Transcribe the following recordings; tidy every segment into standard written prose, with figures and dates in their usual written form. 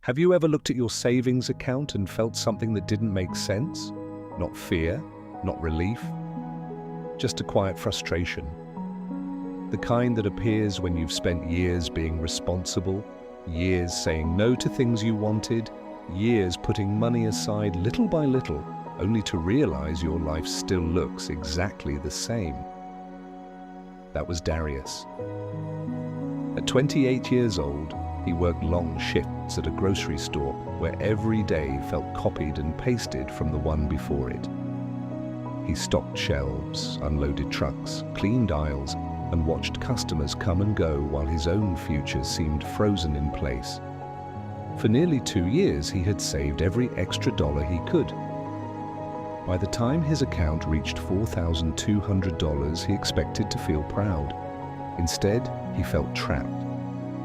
Have you ever looked at your savings account and felt something that didn't make sense? Not fear, not relief, just a quiet frustration. The kind that appears when you've spent years being responsible, years saying no to things you wanted, years putting money aside little by little, only to realize your life still looks exactly the same. That was Darius. At 28 years old, he worked long shifts at a grocery store where every day felt copied and pasted from the one before it. He stocked shelves, unloaded trucks, cleaned aisles, and watched customers come and go while his own future seemed frozen in place. For nearly 2 years, he had saved every extra dollar he could. By the time his account reached $4,200, he expected to feel proud. Instead, he felt trapped.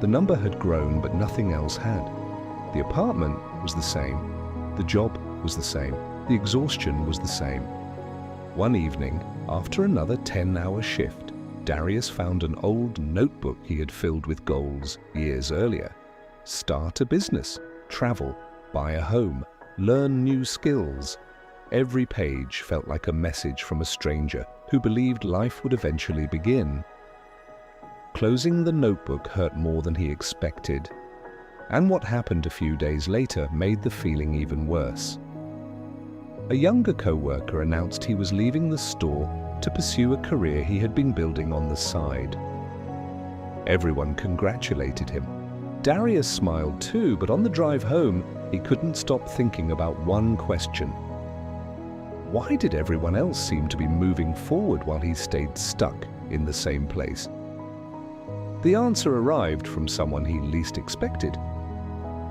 The number had grown, but nothing else had. The apartment was the same. The job was the same. The exhaustion was the same. One evening, after another 10-hour shift, Darius found an old notebook he had filled with goals years earlier. Start a business, travel, buy a home, learn new skills. Every page felt like a message from a stranger who believed life would eventually begin. Closing the notebook hurt more than he expected, and what happened a few days later made the feeling even worse. A younger co-worker announced he was leaving the store to pursue a career he had been building on the side. Everyone congratulated him. Darius smiled too, but on the drive home, he couldn't stop thinking about one question. Why did everyone else seem to be moving forward while he stayed stuck in the same place? The answer arrived from someone he least expected.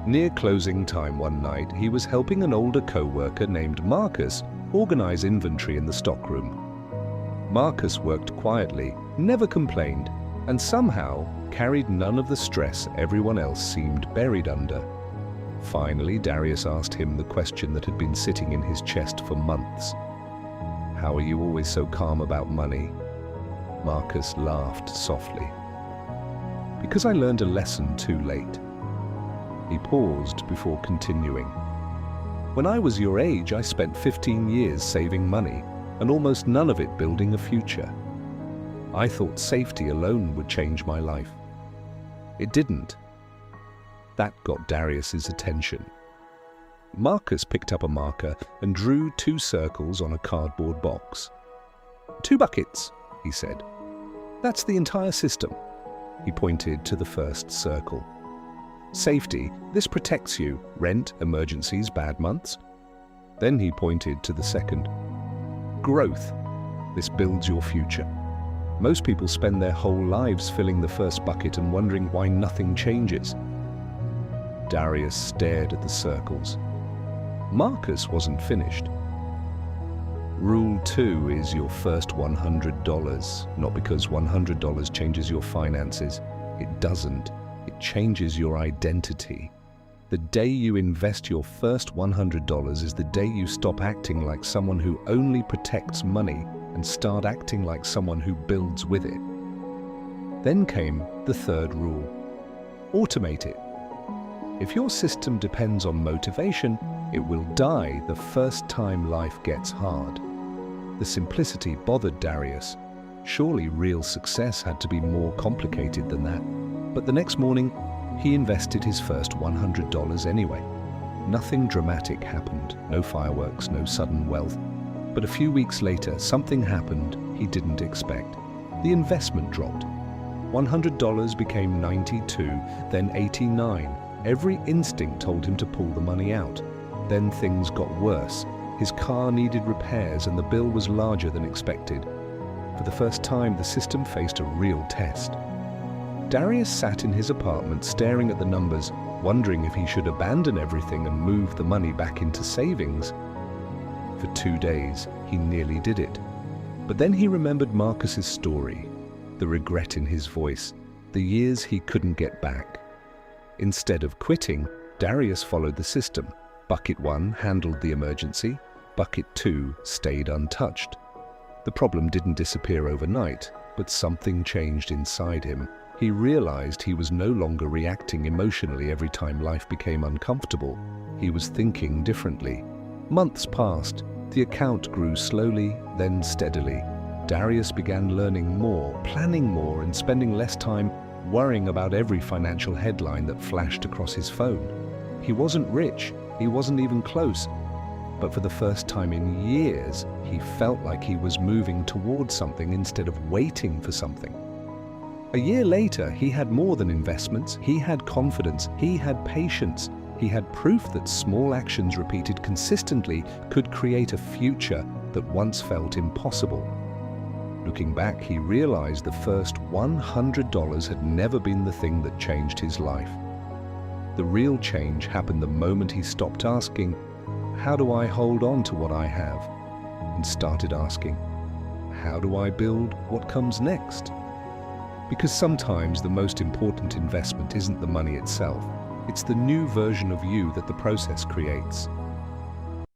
Near closing time one night, he was helping an older co-worker named Marcus organize inventory in the stockroom. Marcus worked quietly, never complained, and somehow carried none of the stress everyone else seemed buried under. Finally, Darius asked him the question that had been sitting in his chest for months. "How are you always so calm about money?" Marcus laughed softly. "Because I learned a lesson too late." He paused before continuing. "When I was your age, I spent 15 years saving money, and almost none of it building a future. I thought safety alone would change my life. It didn't." That got Darius's attention. Marcus picked up a marker and drew 2 circles on a cardboard box. "2 buckets," he said. "That's the entire system." He pointed to the first circle. "Safety, this protects you. Rent, emergencies, bad months." Then he pointed to the second. "Growth, this builds your future. Most people spend their whole lives filling the first bucket and wondering why nothing changes." Darius stared at the circles. Marcus wasn't finished. "Rule 2 is your first $100, not because $100 changes your finances. It doesn't. It changes your identity. The day you invest your first $100 is the day you stop acting like someone who only protects money and start acting like someone who builds with it." Then came the third rule. Automate it. If your system depends on motivation, it will die the first time life gets hard. The simplicity bothered Darius. Surely real success had to be more complicated than that. But the next morning, he invested his first $100 anyway. Nothing dramatic happened, no fireworks, no sudden wealth. But a few weeks later, something happened he didn't expect. The investment dropped. $100 became $92, then $89. Every instinct told him to pull the money out. Then things got worse. His car needed repairs and the bill was larger than expected. For the first time, the system faced a real test. Darius sat in his apartment staring at the numbers, wondering if he should abandon everything and move the money back into savings. For 2 days, he nearly did it. But then he remembered Marcus's story, the regret in his voice, the years he couldn't get back. Instead of quitting, Darius followed the system. Bucket 1 handled the emergency. Bucket 2 stayed untouched. The problem didn't disappear overnight, but something changed inside him. He realized he was no longer reacting emotionally every time life became uncomfortable. He was thinking differently. Months passed. The account grew slowly, then steadily. Darius began learning more, planning more, and spending less time worrying about every financial headline that flashed across his phone. He wasn't rich, he wasn't even close, but for the first time in years, he felt like he was moving towards something instead of waiting for something. A year later, he had more than investments. He had confidence, he had patience, he had proof that small actions repeated consistently could create a future that once felt impossible. Looking back, he realized the first $100 had never been the thing that changed his life. The real change happened the moment he stopped asking, "How do I hold on to what I have?" and started asking, "How do I build what comes next?" Because sometimes the most important investment isn't the money itself, it's the new version of you that the process creates.